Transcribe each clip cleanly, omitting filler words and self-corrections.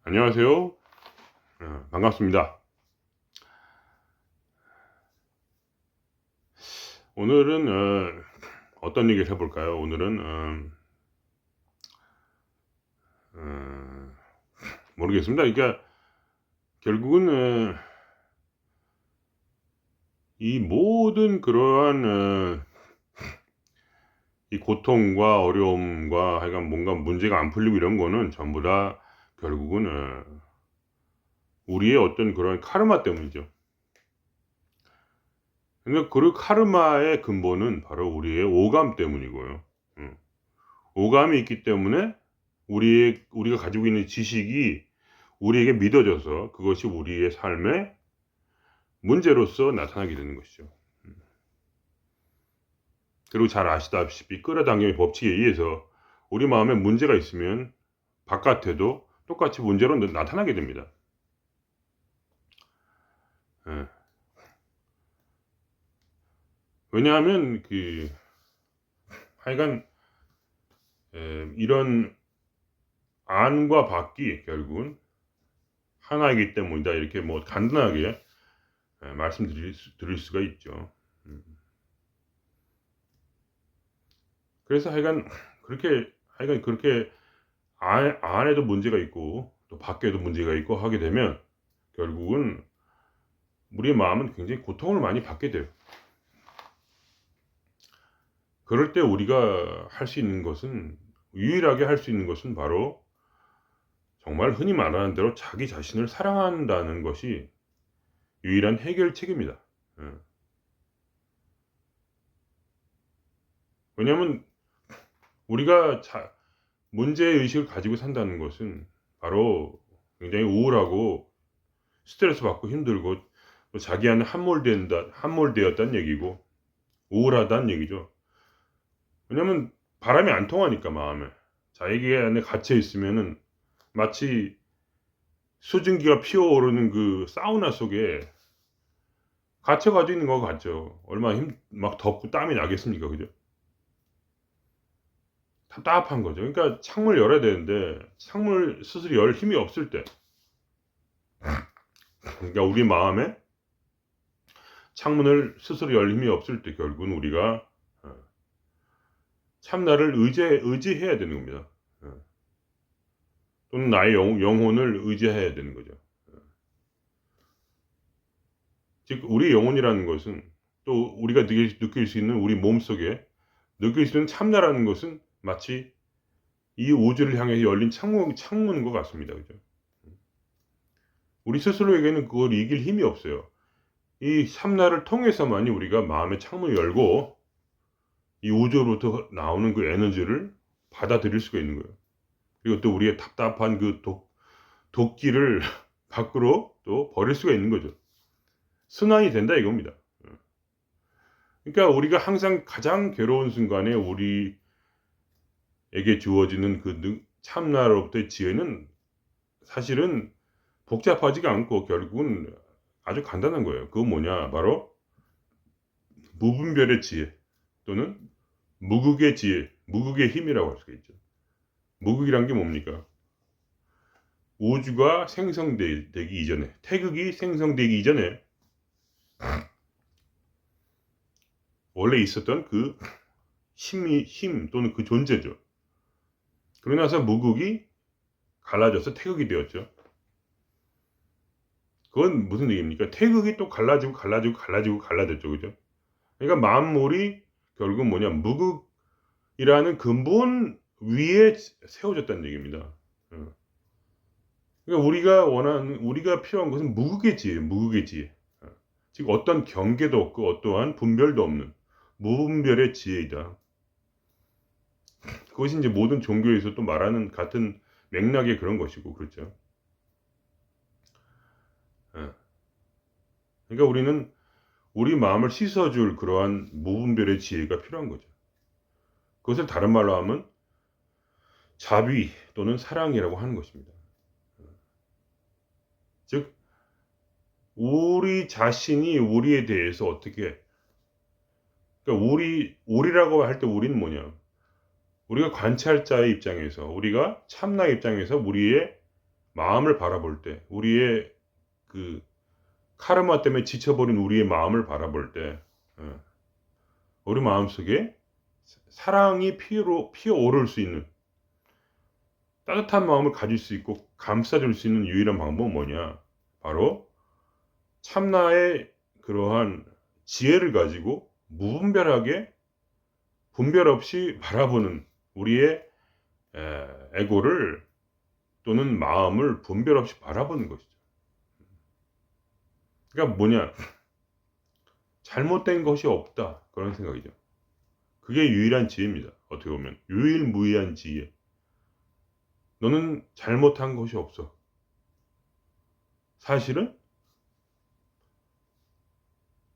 안녕하세요. 반갑습니다. 오늘은 어떤 얘기를 해볼까요? 오늘은 어, 모르겠습니다. 그러니까 결국은 이 모든 그러한 이 고통과 어려움과 하여간 뭔가 문제가 안 풀리고 이런 거는 전부 다 결국은 우리의 어떤 그런 카르마 때문이죠. 근데 그 카르마의 근본은 바로 우리의 오감 때문이고요. 음. 오감이 있기 때문에 우리가 가지고 있는 지식이 우리에게 믿어져서 그것이 우리의 삶의 문제로서 나타나게 되는 것이죠. 그리고 잘 아시다시피 끌어당김의 법칙에 의해서 우리 마음에 문제가 있으면 바깥에도 똑같이 문제로 나타나게 됩니다. 예. 왜냐하면 하여간 이런 안과 밖이 결국은 하나이기 때문이다. 이렇게 뭐 간단하게 드릴 수가 있죠. 음. 그래서 하여간 그렇게 안에도 문제가 있고 또 밖에도 문제가 있고 하게 되면 결국은 우리의 마음은 굉장히 고통을 많이 받게 돼요. 그럴 때 우리가 할 수 있는 것은, 유일하게 할 수 있는 것은 바로 정말 흔히 말하는 대로 자기 자신을 사랑한다는 것이 유일한 해결책입니다. 예. 왜냐하면 우리가 문제의식을 가지고 산다는 것은 바로 굉장히 우울하고 스트레스 받고 힘들고 또 자기 안에 함몰되었다는 얘기고 우울하다는 얘기죠. 왜냐면 바람이 안 통하니까 마음에. 자기 안에 갇혀 있으면은 마치 수증기가 피어오르는 그 사우나 속에 갇혀 가지고 있는 것 같죠. 얼마나 막 덥고 땀이 나겠습니까? 그죠? 답답한 거죠. 그러니까 창문을 열어야 되는데 창문을 스스로 열 힘이 없을 때, 그러니까 우리 마음에 창문을 스스로 열 힘이 없을 때 결국은 우리가 어 참나를 의지해야 되는 겁니다. 어. 또는 나의 영혼을 의지해야 되는 거죠. 즉 우리의 영혼이라는 것은, 또 우리가 느낄 수 있는 우리 몸속에 느낄 수 있는 참나라는 것은 마치 이 우주를 향해 열린 창문인 것 같습니다. 그죠? 우리 스스로에게는 그걸 이길 힘이 없어요. 이 참나를 통해서만이 우리가 마음의 창문을 열고 이 우주로부터 나오는 그 에너지를 받아들일 수가 있는 거예요. 그리고 또 우리의 답답한 그 도끼를 밖으로 또 버릴 수가 있는 거죠. 순환이 된다 이겁니다. 그러니까 우리가 항상 가장 괴로운 순간에 우리에게 주어지는 그 참나로부터의 지혜는 사실은 복잡하지가 않고 결국은 아주 간단한 거예요. 그건 뭐냐? 바로 무분별의 지혜 또는 무극의 지혜, 무극의 힘이라고 할 수가 있죠. 무극이란 게 뭡니까? 우주가 생성되기 이전에, 태극이 생성되기 이전에 원래 있었던 그 힘 또는 그 존재죠. 그러고 나서 무극이 갈라져서 태극이 되었죠. 그건 무슨 얘기입니까? 태극이 또 갈라졌죠. 그죠? 그러니까 만물이 결국은 뭐냐? 무극이라는 근본 위에 세워졌다는 얘기입니다. 어. 그러니까 우리가 필요한 것은 무극의 지혜, 무극의 지혜. 어. 즉 어떤 경계도 없고 어떠한 분별도 없는 무분별의 지혜이다. 그것이 이제 모든 종교에서 또 말하는 같은 맥락의 그런 것이고, 그렇죠. 예. 그러니까 우리는 우리 마음을 씻어줄 그러한 무분별의 지혜가 필요한 거죠. 그것을 다른 말로 하면 자비 또는 사랑이라고 하는 것입니다. 즉, 우리 자신이 우리에 대해서 어떻게, 그러니까 우리라고 할 때 우리는 뭐냐? 우리가 관찰자의 입장에서, 우리가 참나 입장에서 우리의 마음을 바라볼 때, 우리의 그 카르마 때문에 지쳐버린 우리의 마음을 바라볼 때, 우리 마음속에 사랑이 피어오를 수 있는 따뜻한 마음을 가질 수 있고 감싸줄 수 있는 유일한 방법은 뭐냐? 바로 참나의 그러한 지혜를 가지고 무분별하게 분별 없이 바라보는 우리의 에고를 또는 마음을 분별 없이 바라보는 것이죠. 그러니까 뭐냐? 잘못된 것이 없다. 그런 생각이죠. 그게 유일한 지혜입니다. 어떻게 보면 유일무이한 지혜. 너는 잘못한 것이 없어. 사실은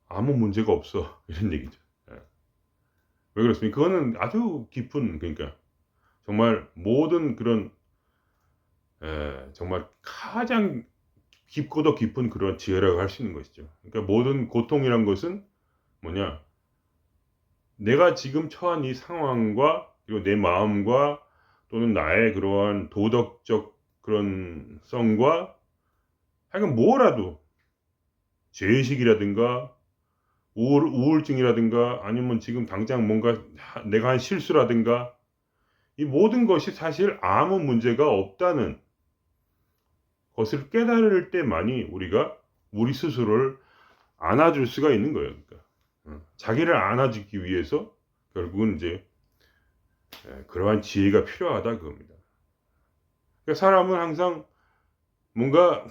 아무 문제가 없어. 이런 얘기죠. 왜 그렇습니까? 그거는 아주 깊은, 그러니까 정말 모든 그런 정말 가장 깊고도 깊은 그런 지혜라고 할 수 있는 것이죠. 그러니까 모든 고통이란 것은 뭐냐? 내가 지금 처한 이 상황과 그리고 내 마음과 또는 나의 그러한 도덕적 그런 성과 하여간 뭐라도 죄의식이라든가 우울증이라든가 아니면 지금 당장 뭔가 내가 한 실수라든가 이 모든 것이 사실 아무 문제가 없다는 것을 깨달을 때만이 우리가 우리 스스로를 안아줄 수가 있는 거예요. 그러니까 자기를 안아주기 위해서 결국은 이제 그러한 지혜가 필요하다 그겁니다. 그러니까 사람은 항상 뭔가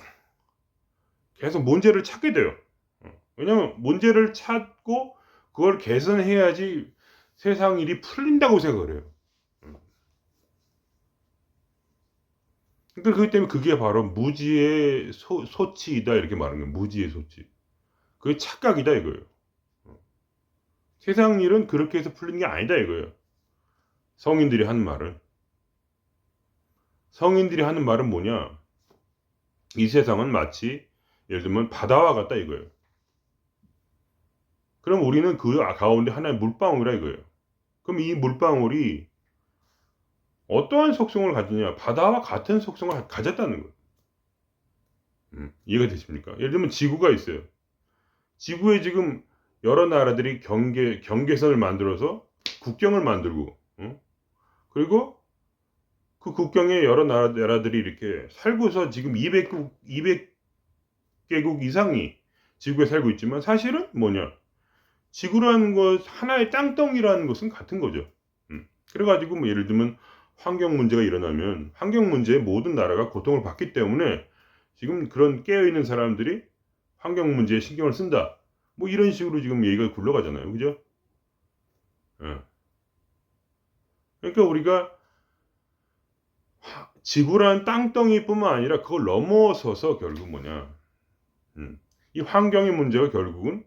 계속 문제를 찾게 돼요. 왜냐하면 문제를 찾고 그걸 개선해야지 세상 일이 풀린다고 생각을 해요. 그러니까 그렇기 때문에 그게 바로 무지의 소치이다 이렇게 말하는 거예요. 무지의 소치. 그게 착각이다 이거예요. 세상 일은 그렇게 해서 풀리는 게 아니다 이거예요. 성인들이 하는 말은. 성인들이 하는 말은 뭐냐? 이 세상은 마치 예를 들면 바다와 같다 이거예요. 그럼 우리는 그 가운데 하나의 물방울이라 이거예요. 그럼 이 물방울이 어떠한 속성을 가지냐? 바다와 같은 속성을 가졌다는 거예요. 이해가 되십니까? 예를 들면 지구가 있어요. 지구에 지금 여러 나라들이 경계선을 만들어서 국경을 만들고, 그리고 그 국경에 여러 나라들이 이렇게 살고서 지금 200개국 이상이 지구에 살고 있지만 사실은 뭐냐? 지구라는 것, 하나의 땅덩이라는 것은 같은 거죠. 그래가지고 뭐 예를 들면 환경 문제가 일어나면 환경 문제에 모든 나라가 고통을 받기 때문에 지금 그런 깨어있는 사람들이 환경 문제에 신경을 쓴다. 뭐 이런 식으로 지금 얘기가 굴러가잖아요. 그죠? 예. 그러니까 우리가 지구라는 땅덩이뿐만 아니라 그걸 넘어서서 결국 뭐냐. 이 환경의 문제가 결국은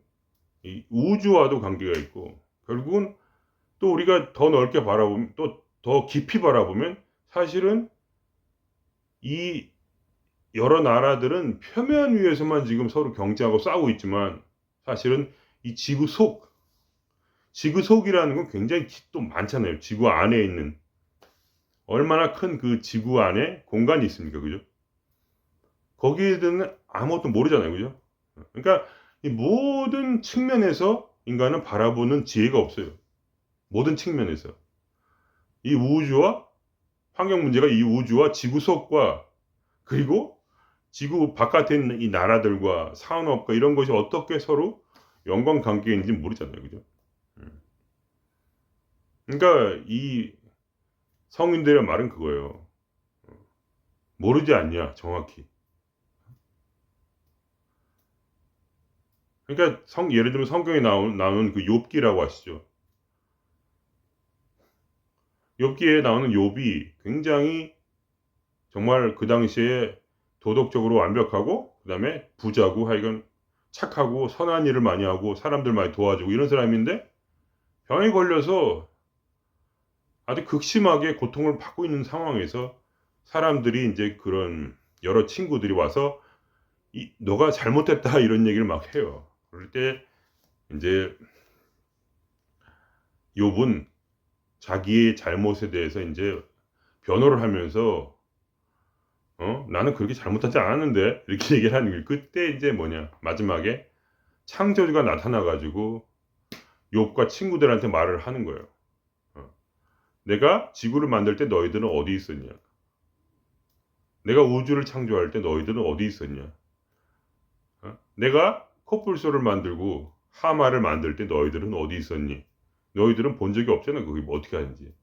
이 우주와도 관계가 있고 결국은 또 우리가 더 넓게 바라보면 또 더 깊이 바라보면 사실은 이 여러 나라들은 표면 위에서만 지금 서로 경쟁하고 싸우고 있지만 사실은 이 지구 속이라는 건 굉장히 또 많잖아요. 지구 안에 있는 얼마나 큰 그 지구 안에 공간이 있습니까? 그죠? 거기에 대한 아무것도 모르잖아요. 그죠? 그러니까 이 모든 측면에서 인간은 바라보는 지혜가 없어요. 모든 측면에서. 이 우주와 환경 문제가 이 우주와 지구 속과 그리고 지구 바깥에 있는 이 나라들과 산업과 이런 것이 어떻게 서로 연관 관계가 있는지 모르잖아요. 그죠? 그러니까 이 성인들의 말은 그거예요. 모르지 않냐, 정확히. 그러니까 예를 들면 성경에 나오는 그 욥기라고 아시죠? 욥기에 나오는 욥이 굉장히 정말 그 당시에 도덕적으로 완벽하고 그다음에 부자고 하여간 착하고 선한 일을 많이 하고 사람들 많이 도와주고 이런 사람인데 병에 걸려서 아주 극심하게 고통을 받고 있는 상황에서 사람들이 이제 그런 여러 친구들이 와서 너가 잘못했다 이런 얘기를 막 해요. 그럴 때 이제 욥은 자기의 잘못에 대해서 이제 변호를 하면서 나는 그렇게 잘못하지 않았는데 이렇게 얘기를 하는 거예요. 그때 이제 마지막에 창조주가 나타나가지고 욥과 친구들한테 말을 하는 거예요. 내가 지구를 만들 때 너희들은 어디 있었냐? 내가 우주를 창조할 때 너희들은 어디 있었냐? 내가 코뿔소를 만들고 하마를 만들 때 너희들은 어디 있었니? 너희들은 본 적이 없잖아. 그게 뭐 어떻게 하는지.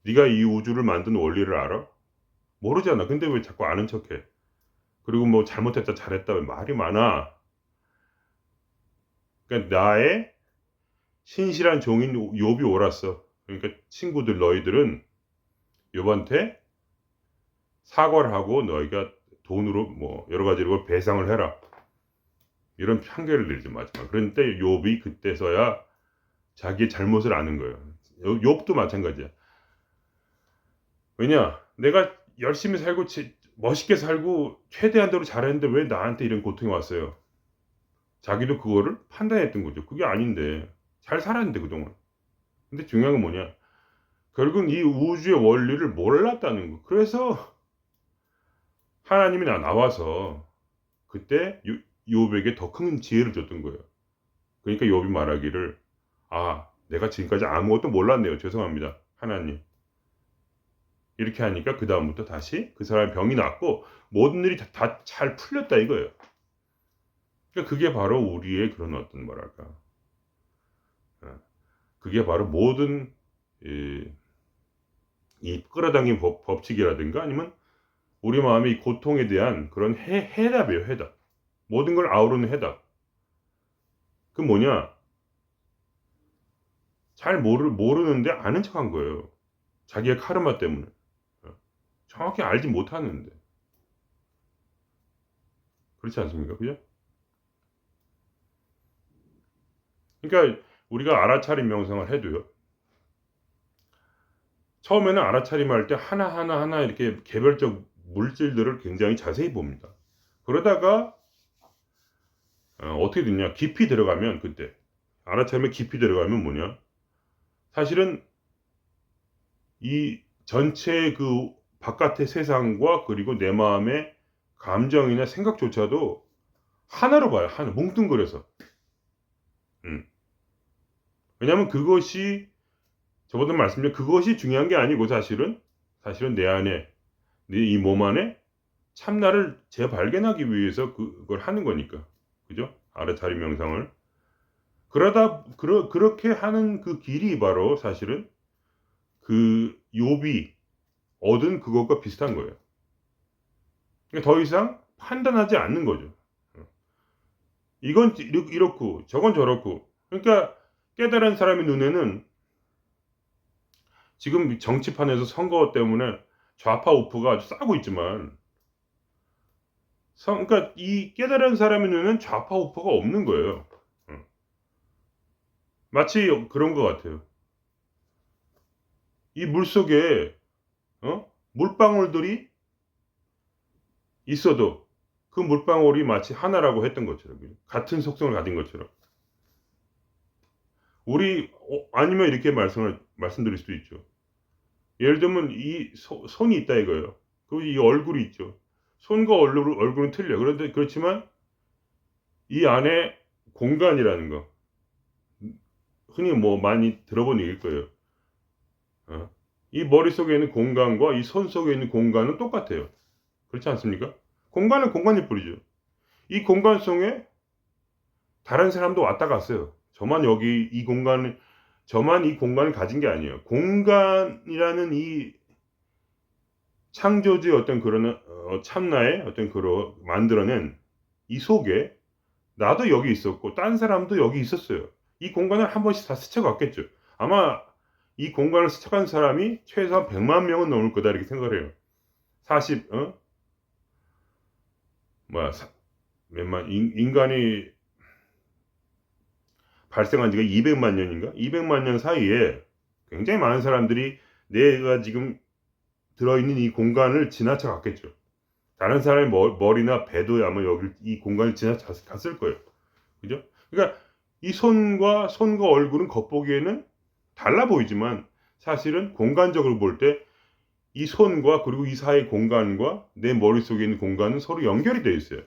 네가 이 우주를 만든 원리를 알아? 모르잖아. 근데 왜 자꾸 아는 척해? 그리고 뭐 잘못했다 잘했다 말이 많아. 그러니까 나의 신실한 종인 욥이 옳았어. 그러니까 친구들 너희들은 욥한테 사과를 하고 너희가 돈으로 뭐 여러 가지로 배상을 해라. 이런 판결을 내리죠 마지막. 그런데 욥이 그때서야 자기의 잘못을 아는 거예요. 욥도 마찬가지야. 왜냐? 내가 열심히 살고 멋있게 살고 최대한대로 잘했는데 왜 나한테 이런 고통이 왔어요? 자기도 그거를 판단했던 거죠. 그게 아닌데 잘 살았는데 그동안. 근데 중요한 건 뭐냐? 결국 이 우주의 원리를 몰랐다는 거. 그래서 하나님이 나와서 그때 욥에게 더 큰 지혜를 줬던 거예요. 그러니까 욥이 말하기를 내가 지금까지 아무것도 몰랐네요. 죄송합니다. 하나님. 이렇게 하니까 그 다음부터 다시 그 사람의 병이 낫고 모든 일이 다 잘 풀렸다 이거예요. 그러니까 그게 바로 우리의 그런 어떤 뭐랄까. 그게 바로 모든 이 끌어당긴 법칙이라든가 아니면 우리 마음의 이 고통에 대한 그런 해답이에요. 해답. 모든 걸 아우르는 해답. 그 뭐냐? 잘 모르는데 아는 척한 거예요. 자기의 카르마 때문에. 정확히 알지 못하는데. 그렇지 않습니까? 그죠? 그러니까 우리가 알아차림 명상을 해도요. 처음에는 알아차림할 때 하나하나 이렇게 개별적 물질들을 굉장히 자세히 봅니다. 그러다가 어떻게 됐냐? 깊이 들어가면 그때 알아차림에 깊이 들어가면 뭐냐? 사실은 이 전체 그 바깥의 세상과 그리고 내 마음의 감정이나 생각조차도 하나로 봐요. 하나 뭉뚱그려서. 왜냐하면 그것이 저번에 말씀드린 그것이 중요한 게 아니고 사실은 내 안에 이 몸 안에 참나를 재발견하기 위해서 그걸 하는 거니까. 그죠? 알아차림 명상을. 그렇게 하는 그 길이 바로 사실은 그 욥이 얻은 그것과 비슷한 거예요. 그러니까 더 이상 판단하지 않는 거죠. 이건 이렇고 저건 저렇고. 그러니까 깨달은 사람의 눈에는 지금 정치판에서 선거 때문에 좌파 우파가 아주 싸고 있지만 그러니까 이 깨달은 사람의 눈에는 좌파 우파가 없는 거예요. 마치 그런 것 같아요. 이 물속에 물방울들이 있어도 그 물방울이 마치 하나라고 했던 것처럼 같은 속성을 가진 것처럼 우리 아니면 이렇게 말씀드릴 수도 있죠. 예를 들면 이 손이 있다 이거예요. 그리고 이 얼굴이 있죠. 손과 얼굴은 틀려. 그런데 그렇지만 이 안에 공간이라는 거 흔히 뭐 많이 들어본 얘기일 거예요. 이 머릿속에 있는 공간과 이 손 속에 있는 공간은 똑같아요. 그렇지 않습니까? 공간은 공간일 뿐이죠. 이 공간 속에 다른 사람도 왔다 갔어요. 저만 이 공간을 가진 게 아니에요. 공간이라는 이 창조주의 어떤 그런 참나의 어떤 그런 만들어낸 이 속에 나도 여기 있었고 딴 사람도 여기 있었어요. 이 공간을 한 번씩 다 스쳐갔겠죠. 아마 이 공간을 스쳐간 사람이 최소한 100만 명은 넘을 거다 이렇게 생각을 해요. 인간이 발생한 지가 200만 년인가? 200만 년 사이에 굉장히 많은 사람들이 내가 지금 들어있는 이 공간을 지나쳐 갔겠죠. 다른 사람의 머리나 배도 아마 이 공간을 지나쳐 갔을 거예요. 그죠? 그러니까 이 손과 얼굴은 겉보기에는 달라 보이지만 사실은 공간적으로 볼 때 이 손과 그리고 이 사이 공간과 내 머릿속에 있는 공간은 서로 연결이 되어 있어요.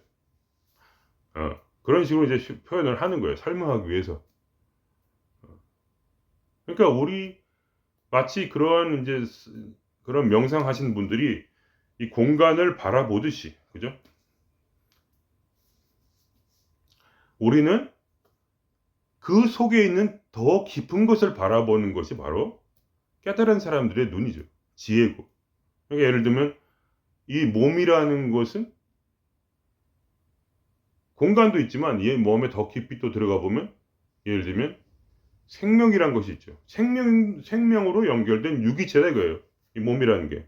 그런 식으로 이제 표현을 하는 거예요. 설명하기 위해서. 그러니까 우리 마치 그러한 이제 그런 명상하시는 분들이 이 공간을 바라보듯이, 그죠? 우리는 그 속에 있는 더 깊은 것을 바라보는 것이 바로 깨달은 사람들의 눈이죠. 지혜고. 그러니까 예를 들면 이 몸이라는 것은 공간도 있지만 이 몸에 더 깊이 또 들어가 보면 예를 들면 생명이란 것이 있죠. 생명으로 연결된 유기체다 이거예요. 이 몸이라는 게.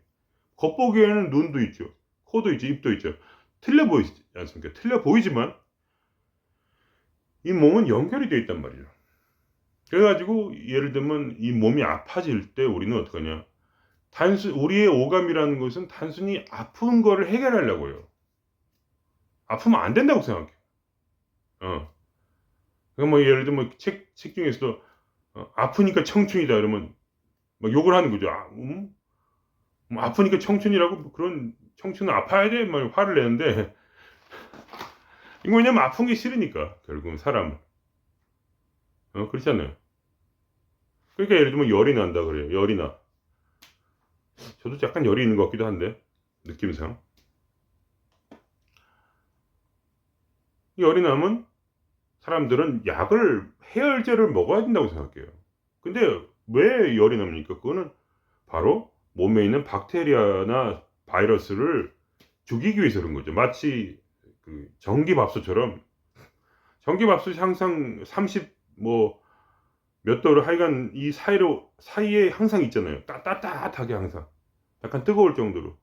겉보기에는 눈도 있죠. 코도 있죠. 입도 있죠. 틀려 보이지 않습니까? 틀려 보이지만 이 몸은 연결이 되어 있단 말이죠. 그래가지고 예를 들면 이 몸이 아파질 때 우리는 어떡하냐. 우리의 오감이라는 것은 단순히 아픈 거를 해결하려고 해요. 아프면 안 된다고 생각해. 그러니까 뭐 예를 들면 책 중에서도 아프니까 청춘이다 이러면 막 욕을 하는 거죠. 뭐 아프니까 청춘이라고 뭐 그런 청춘은 아파야 돼? 막 화를 내는데 이거 왜냐면 아픈 게 싫으니까 결국은 사람은 그렇잖아요. 그러니까 예를 들면 열이 난다 그래요. 열이 나. 저도 약간 열이 있는 것 같기도 한데 느낌상 열이 나면 사람들은 해열제를 먹어야 된다고 생각해요. 근데 왜 열이 납니까? 그거는 바로 몸에 있는 박테리아나 바이러스를 죽이기 위해서 그런 거죠. 마치 그 전기밥솥처럼 전기밥솥이 항상 30 뭐 몇 도로 하여간 이 사이에 항상 있잖아요. 따뜻하게 항상 약간 뜨거울 정도로.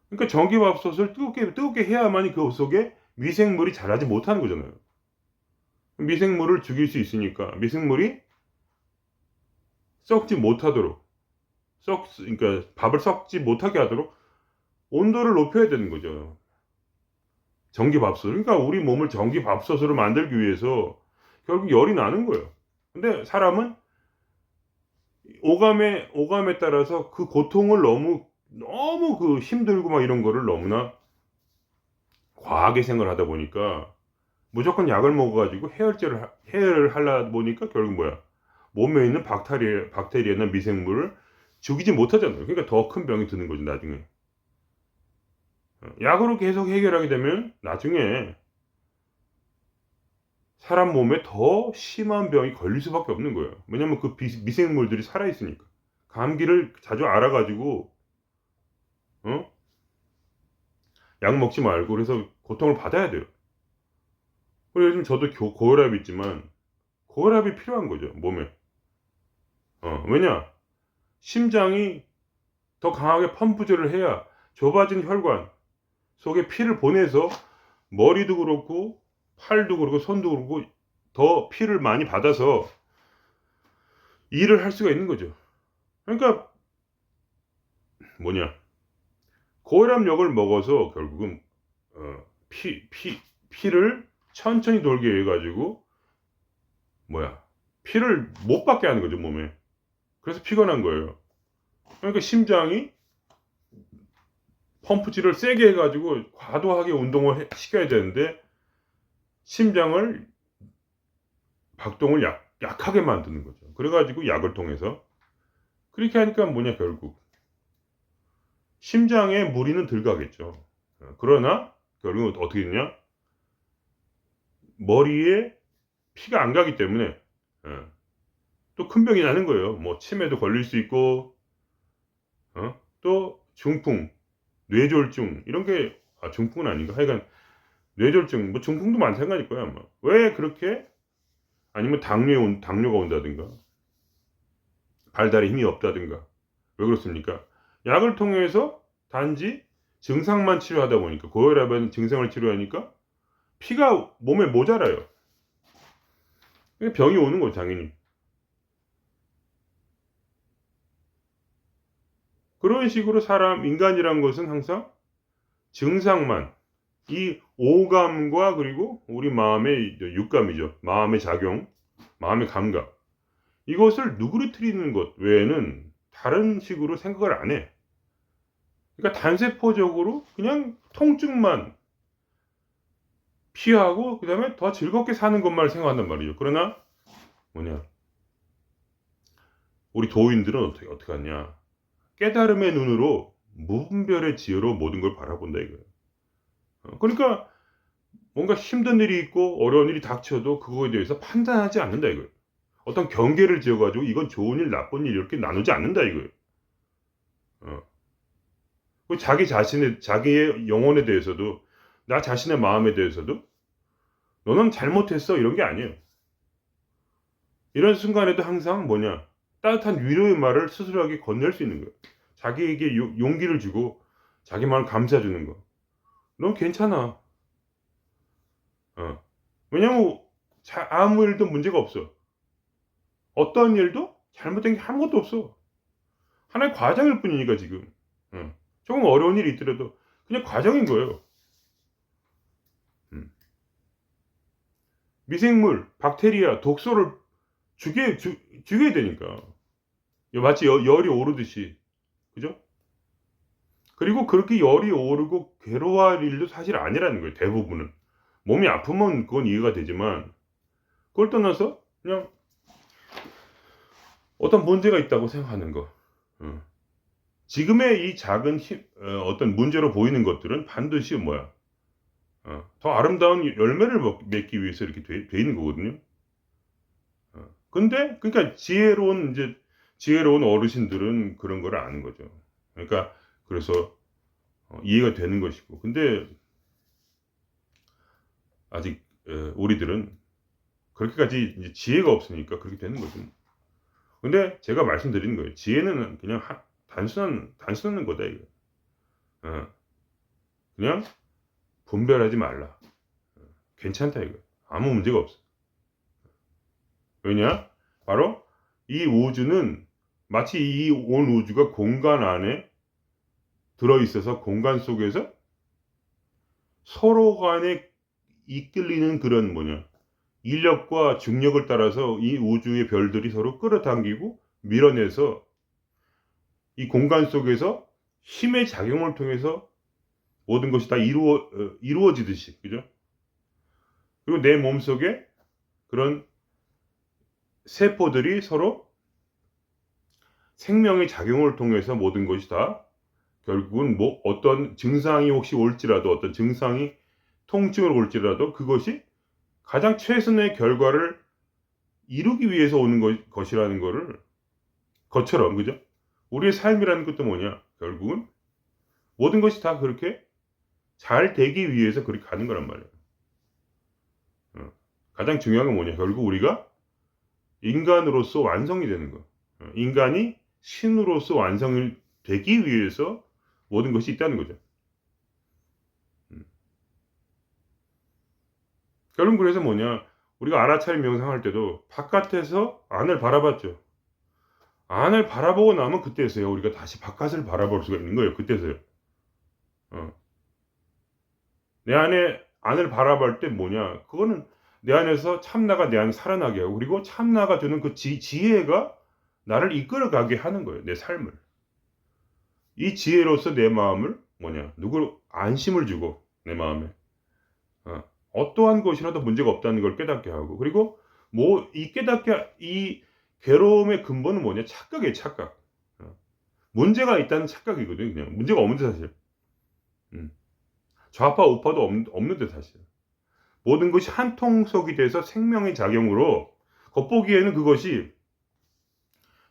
그러니까 전기밥솥을 뜨겁게 해야만이 그 속에 미생물이 자라지 못하는 거잖아요. 미생물을 죽일 수 있으니까 미생물이 썩지 못하도록 그러니까 밥을 썩지 못하게 하도록 온도를 높여야 되는 거죠. 전기밥솥. 그러니까 우리 몸을 전기밥솥으로 만들기 위해서 결국 열이 나는 거예요. 근데 사람은 오감에 따라서 그 고통을 너무 그 힘들고 막 이런 거를 너무나 과하게 생각을 하다 보니까 무조건 약을 먹어가지고 해열을 하려 보니까 결국 뭐야? 몸에 있는 박테리아나 미생물을 죽이지 못하잖아요. 그러니까 더 큰 병이 드는 거죠, 나중에. 약으로 계속 해결하게 되면 나중에 사람 몸에 더 심한 병이 걸릴 수밖에 없는 거예요. 왜냐면 그 미생물들이 살아있으니까. 감기를 자주 알아가지고, 약 먹지 말고, 그래서 고통을 받아야 돼요. 그리고 요즘 저도 고혈압이 있지만, 고혈압이 필요한 거죠, 몸에. 왜냐? 심장이 더 강하게 펌프질을 해야 좁아진 혈관 속에 피를 보내서 머리도 그렇고, 팔도 그렇고, 손도 그렇고, 더 피를 많이 받아서 일을 할 수가 있는 거죠. 그러니까 고혈압약을 먹어서 결국은 피를 천천히 돌게 해가지고 피를 못 받게 하는 거죠, 몸에. 그래서 피가 난 거예요. 그러니까 심장이 펌프질을 세게 해가지고 과도하게 운동을 시켜야 되는데 심장을 박동을 약하게 만드는 거죠. 그래가지고 약을 통해서 그렇게 하니까 결국 심장에 무리는 덜 가겠죠. 그러나 결국은 어떻게 되냐? 머리에 피가 안 가기 때문에 또 큰 병이 나는 거예요. 뭐 치매도 걸릴 수 있고 또 중풍, 뇌졸중 이런 게 중풍은 아닌가? 하여간 뇌졸중, 뭐 중풍도 마찬가지일 거야 아마. 왜 그렇게? 아니면 당뇨가 온다든가 발달에 힘이 없다든가. 왜 그렇습니까? 약을 통해서 단지 증상만 치료하다 보니까 고혈압은 증상을 치료하니까 피가 몸에 모자라요. 병이 오는 거죠, 당연히. 그런 식으로 인간이란 것은 항상 증상만, 이 오감과 그리고 우리 마음의 육감이죠. 마음의 작용, 마음의 감각. 이것을 누그러뜨리는 것 외에는 다른 식으로 생각을 안 해. 그러니까 단세포적으로 그냥 통증만 피하고 그다음에 더 즐겁게 사는 것만 생각한단 말이죠. 그러나 뭐냐, 우리 도인들은 어떻게 하냐, 깨달음의 눈으로 무분별의 지혜로 모든 걸 바라본다 이거예요. 그러니까 뭔가 힘든 일이 있고 어려운 일이 닥쳐도 그거에 대해서 판단하지 않는다 이거예요. 어떤 경계를 지어가지고 이건 좋은 일, 나쁜 일 이렇게 나누지 않는다 이거예요. 자기의 영혼에 대해서도, 나 자신의 마음에 대해서도 너는 잘못했어 이런 게 아니에요. 이런 순간에도 항상 뭐냐, 따뜻한 위로의 말을 스스로에게 건넬 수 있는 거예요. 자기에게 용기를 주고 자기 마음을 감싸주는 거. 넌 괜찮아. 왜냐면 아무 일도 문제가 없어. 어떤 일도 잘못된 게 아무것도 없어. 하나의 과정일 뿐이니까 지금. 조금 어려운 일이 있더라도 그냥 과정인 거예요. 미생물, 박테리아, 독소를 죽여야 되니까. 마치 열이 오르듯이. 그죠? 그리고 그렇게 열이 오르고 괴로워할 일도 사실 아니라는 거예요. 대부분은. 몸이 아프면 그건 이해가 되지만, 그걸 떠나서 그냥 어떤 문제가 있다고 생각하는 거. 지금의 이 작은 어떤 문제로 보이는 것들은 반드시 뭐야, 더 아름다운 열매를 맺기 위해서 이렇게 돼 있는 거거든요. 근데 그러니까 지혜로운 어르신들은 그런 걸 아는 거죠. 그러니까 그래서 이해가 되는 것이고, 근데 아직 우리들은 그렇게까지 이제 지혜가 없으니까 그렇게 되는 거죠. 근데 제가 말씀드리는 거예요. 지혜는 그냥 단순한 거다 이거. 그냥 분별하지 말라. 괜찮다 이거. 아무 문제가 없어. 왜냐? 바로 이 우주는 마치 이 온 우주가 공간 안에 들어있어서 공간 속에서 서로 간에 이끌리는 그런 뭐냐, 인력과 중력을 따라서 이 우주의 별들이 서로 끌어당기고 밀어내서 이 공간 속에서 힘의 작용을 통해서 모든 것이 다 이루어지듯이, 그죠? 그리고 내 몸속에 그런 세포들이 서로 생명의 작용을 통해서 모든 것이 다 결국은 뭐 어떤 증상이 혹시 올지라도, 어떤 증상이 통증을 올지라도 그것이 가장 최선의 결과를 이루기 위해서 오는 것이라는 것처럼, 그죠? 우리의 삶이라는 것도 뭐냐, 결국은 모든 것이 다 그렇게 잘 되기 위해서 그렇게 가는 거란 말이에요. 가장 중요한 건 뭐냐, 결국 우리가 인간으로서 완성이 되는 거. 인간이 신으로서 완성이 되기 위해서 모든 것이 있다는 거죠. 결국 그래서 뭐냐, 우리가 알아차림 명상할 때도 바깥에서 안을 바라봤죠. 안을 바라보고 나면 그때서야 우리가 다시 바깥을 바라볼 수가 있는 거예요. 그때서요. 내 안을 바라볼 때 뭐냐, 그거는 내 안에서 참나가 내 안에 살아나게 하고, 그리고 참나가 주는 그 지혜가 나를 이끌어가게 하는 거예요. 내 삶을. 이 지혜로서 내 마음을 뭐냐, 안심을 주고 내 마음에 어떠한 것이라도 문제가 없다는 걸 깨닫게 하고, 그리고 이 괴로움의 근본은 뭐냐, 착각이에요. 착각. 문제가 있다는 착각이거든요. 그냥 문제가 없는데 사실. 좌파 우파도 없는데 사실. 모든 것이 한 통속이 돼서 생명의 작용으로, 겉보기에는 그것이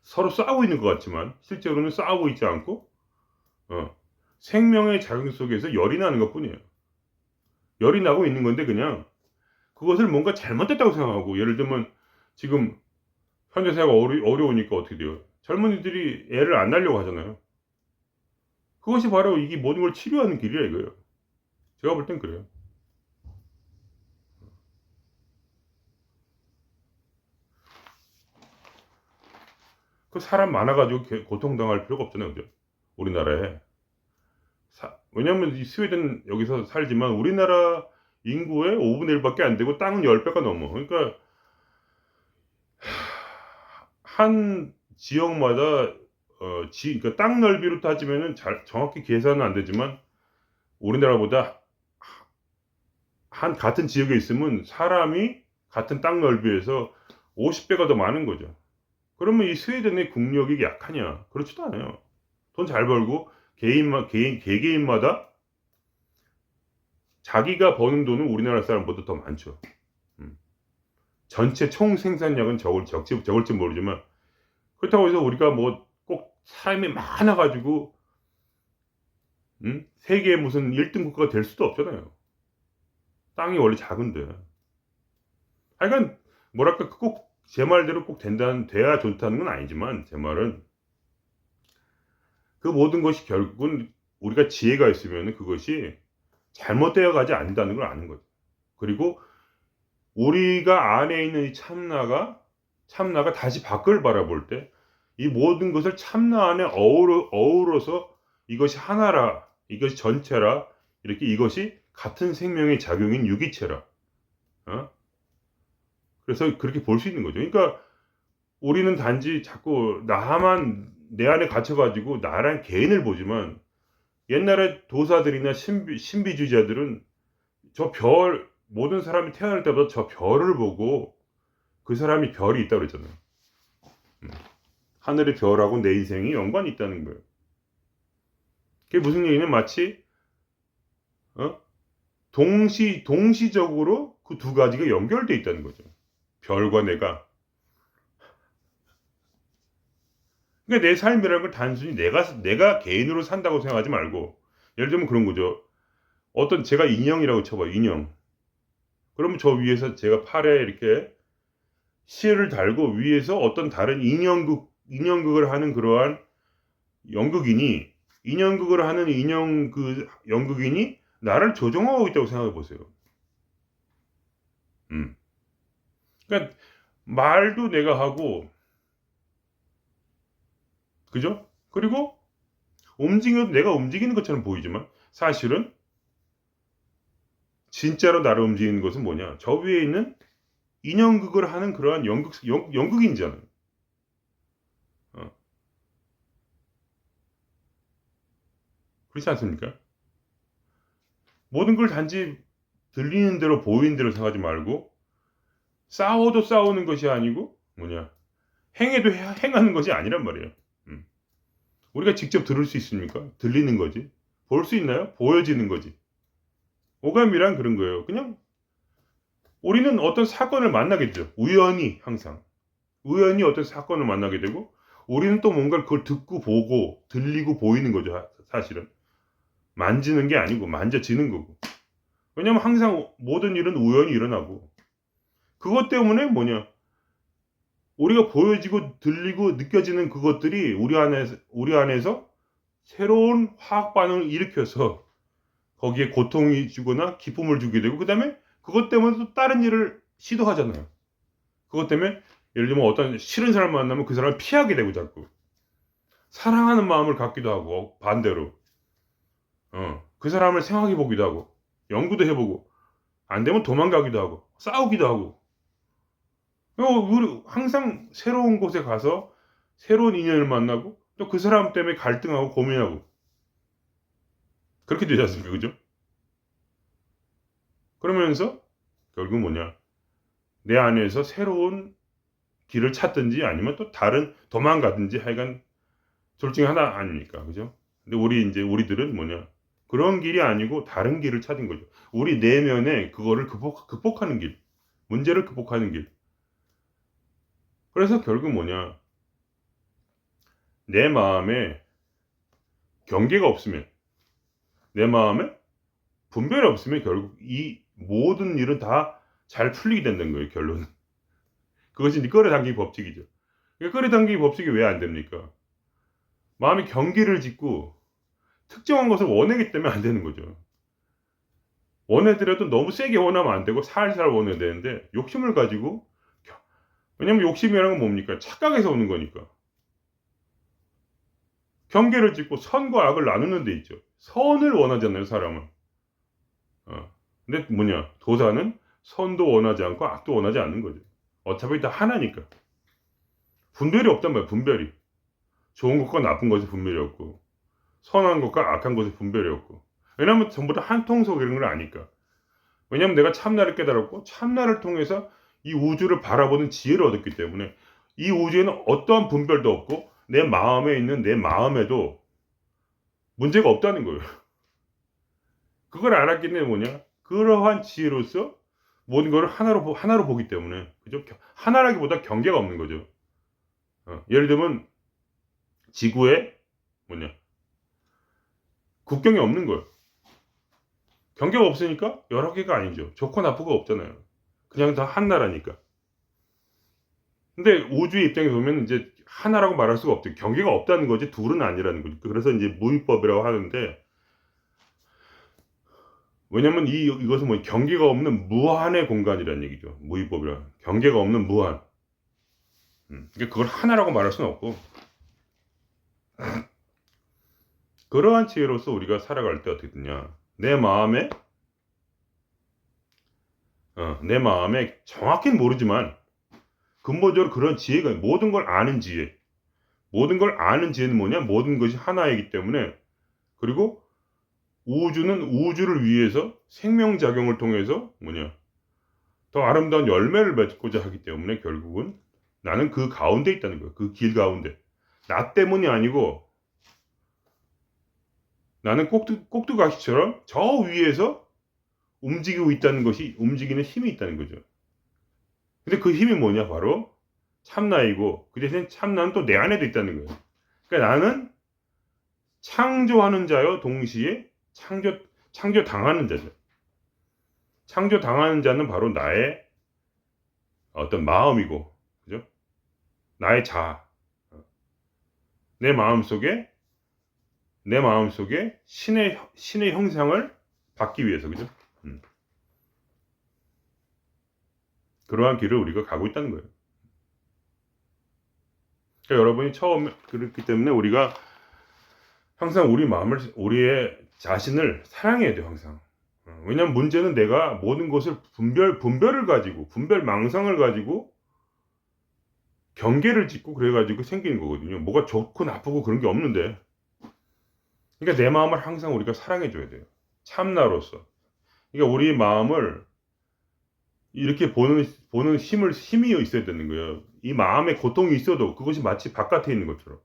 서로 싸우고 있는 것 같지만 실제로는 싸우고 있지 않고 생명의 작용 속에서 열이 나는 것 뿐이에요. 열이 나고 있는 건데, 그냥 그것을 뭔가 잘못됐다고 생각하고, 예를 들면 지금 현대 사회가 어려우니까 어떻게 돼요? 젊은이들이 애를 안 낳으려고 하잖아요. 그것이 바로 이게 모든 걸 치료하는 길이라 이거예요. 제가 볼 땐 그래요. 그 사람 많아가지고 고통당할 필요가 없잖아요. 그죠? 우리나라에. 왜냐면 이 스웨덴 여기서 살지만 우리나라 인구의 5분의 1밖에 안 되고 땅은 10배가 넘어. 그러니까 한 지역마다 그러니까 땅 넓이로 따지면은 정확히 계산은 안 되지만 우리나라보다 같은 지역에 있으면 사람이 같은 땅 넓이에서 50배가 더 많은 거죠. 그러면 이 스웨덴의 국력이 약하냐? 그렇지도 않아요. 돈 잘 벌고 개개인마다 자기가 버는 돈은 우리나라 사람보다 더 많죠. 전체 총 생산량은 적을지 모르지만 그렇다고 해서 우리가 뭐 꼭 사람이 많아 가지고 세계 무슨 1등 국가가 될 수도 없잖아요. 땅이 원래 작은데. 하여간 뭐랄까 꼭 제 말대로 꼭 돼야 좋다는 건 아니지만 제 말은 그 모든 것이 결국은 우리가 지혜가 있으면은 그것이 잘못되어 가지 않는다는 걸 아는 거죠. 그리고 우리가 안에 있는 이 참나가 다시 밖을 바라볼 때 이 모든 것을 참나 안에 어우러서 이것이 하나라, 이것이 전체라, 이렇게 이것이 같은 생명의 작용인 유기체라. 그래서 그렇게 볼 수 있는 거죠. 그러니까 우리는 단지 자꾸 나만 내 안에 갇혀 가지고 나란 개인을 보지만 옛날에 도사들이나 신비주의자들은 모든 사람이 태어날 때마다 저 별을 보고 그 사람이 별이 있다고 그랬잖아요. 하늘의 별하고 내 인생이 연관이 있다는 거예요. 그게 무슨 얘기냐면 마치 동시적으로 그 두 가지가 연결되어 있다는 거죠. 별과 내가. 그러니까 내 삶이라는 걸 단순히 내가 개인으로 산다고 생각하지 말고, 예를 들면 그런 거죠. 제가 인형이라고 쳐봐요. 인형. 그러면 저 위에서 제가 팔에 이렇게 실을 달고 위에서 어떤 다른 인형극을 하는 그러한 인형극을 하는 연극인이 나를 조종하고 있다고 생각해 보세요. 그러니까 말도 내가 하고, 그죠? 그리고 움직여도 내가 움직이는 것처럼 보이지만 사실은 진짜로 나를 움직이는 것은 뭐냐? 저 위에 있는 인형극을 하는 그러한 연극인이잖아요. 그렇지 않습니까? 모든 걸 단지 들리는 대로 보이는 대로 생각하지 말고 싸워도 싸우는 것이 아니고 행해도 행하는 것이 아니란 말이에요. 우리가 직접 들을 수 있습니까? 들리는 거지. 볼 수 있나요? 보여지는 거지. 오감이란 그런 거예요. 그냥 우리는 어떤 사건을 만나게 되죠. 항상 우연히 어떤 사건을 만나게 되고 우리는 또 뭔가를 그걸 듣고 보고 들리고 보이는 거죠. 사실은 만지는 게 아니고 만져지는 거고. 왜냐면 항상 모든 일은 우연히 일어나고 그것 때문에 우리가 보여지고 들리고 느껴지는 그것들이 우리 안에서 새로운 화학 반응을 일으켜서 거기에 고통이 주거나 기쁨을 주게 되고, 그 다음에 그것 때문에 또 다른 일을 시도하잖아요. 그것 때문에 예를 들면 어떤 싫은 사람 만나면 그 사람을 피하게 되고 자꾸 사랑하는 마음을 갖기도 하고 반대로 그 사람을 생각해 보기도 하고 연구도 해보고 안 되면 도망가기도 하고 싸우기도 하고 우리 항상 새로운 곳에 가서 새로운 인연을 만나고 또 그 사람 때문에 갈등하고 고민하고 그렇게 되지 않습니까? 그죠? 그러면서 결국 내 안에서 새로운 길을 찾든지 아니면 또 다른 도망가든지 하여간 둘 중에 하나 아닙니까? 그죠? 근데 우리들은 그런 길이 아니고 다른 길을 찾은 거죠. 우리 내면에 그거를 극복하는 길, 문제를 극복하는 길. 그래서 결국 내 마음에 경계가 없으면, 내 마음에 분별이 없으면 결국 이 모든 일은 다 잘 풀리게 된다는 거예요, 결론은. 그것이 이제 끌어당기기 법칙이죠. 그러니까 끌어당기기 법칙이 왜 안 됩니까? 마음이 경계를 짓고 특정한 것을 원하기 때문에 안 되는 거죠. 원하더라도 너무 세게 원하면 안 되고 살살 원해야 되는데 욕심을 가지고, 왜냐면 욕심이라는 건 뭡니까? 착각에서 오는 거니까. 경계를 짓고 선과 악을 나누는 데 있죠. 선을 원하잖아요, 사람은. 근데 도사는 선도 원하지 않고 악도 원하지 않는 거죠. 어차피 다 하나니까. 분별이 없단 말이에요, 분별이. 좋은 것과 나쁜 것이 분별이 없고, 선한 것과 악한 것이 분별이 없고. 왜냐면 전부 다 한 통속 이런 걸 아니까. 왜냐면 내가 참나를 깨달았고, 참나를 통해서 이 우주를 바라보는 지혜를 얻었기 때문에, 이 우주에는 어떠한 분별도 없고, 내 마음에 있는 내 마음에도 문제가 없다는 거예요. 그걸 알았기 때문에 뭐냐? 그러한 지혜로서 모든 것을 하나로 보기 때문에, 그죠? 하나라기보다 경계가 없는 거죠. 예를 들면, 지구에 뭐냐? 국경이 없는 거예요. 경계가 없으니까 여러 개가 아니죠. 좋고 나쁘고 없잖아요. 그냥 다 한 나라니까. 근데 우주의 입장에서 보면 이제 하나라고 말할 수가 없죠. 경계가 없다는 거지 둘은 아니라는 거죠. 그래서 이제 무위법이라고 하는데, 왜냐면 이것은 뭐 경계가 없는 무한의 공간이라는 얘기죠. 무위법이라. 경계가 없는 무한. 그러니까 그걸 하나라고 말할 수는 없고, 그러한 지혜로서 우리가 살아갈 때 어떻게 되냐? 내 마음에 정확히는 모르지만 근본적으로 그런 지혜가, 모든 걸 아는 지혜. 모든 걸 아는 지혜는 뭐냐? 모든 것이 하나이기 때문에, 그리고 우주는 우주를 위해서 생명작용을 통해서 뭐냐? 더 아름다운 열매를 맺고자 하기 때문에 결국은 나는 그 가운데 있다는 거예요. 그 길 가운데. 나 때문이 아니고 나는 꼭두각시처럼 저 위에서 움직이고 있다는 것이, 움직이는 힘이 있다는 거죠. 근데 그 힘이 뭐냐? 바로 참나이고, 그 대신 참나는 또 내 안에도 있다는 거예요. 그러니까 나는 창조하는 자요 동시에 창조당하는 자죠. 창조당하는 자는 바로 나의 어떤 마음이고, 그죠? 나의 자아. 내 마음속에 신의 형상을 받기 위해서, 그죠? 그러한 길을 우리가 가고 있다는 거예요. 그러니까 여러분이 그렇기 때문에 우리가 항상 우리의 자신을 사랑해야 돼요, 항상. 왜냐면 문제는 내가 모든 것을 분별을 가지고, 분별망상을 가지고 경계를 짓고 그래가지고 생기는 거거든요. 뭐가 좋고 나쁘고 그런 게 없는데. 그러니까 내 마음을 항상 우리가 사랑해줘야 돼요. 참나로서. 그러니까 우리 마음을 이렇게 보는 힘이 있어야 되는 거예요. 이 마음에 고통이 있어도 그것이 마치 바깥에 있는 것처럼.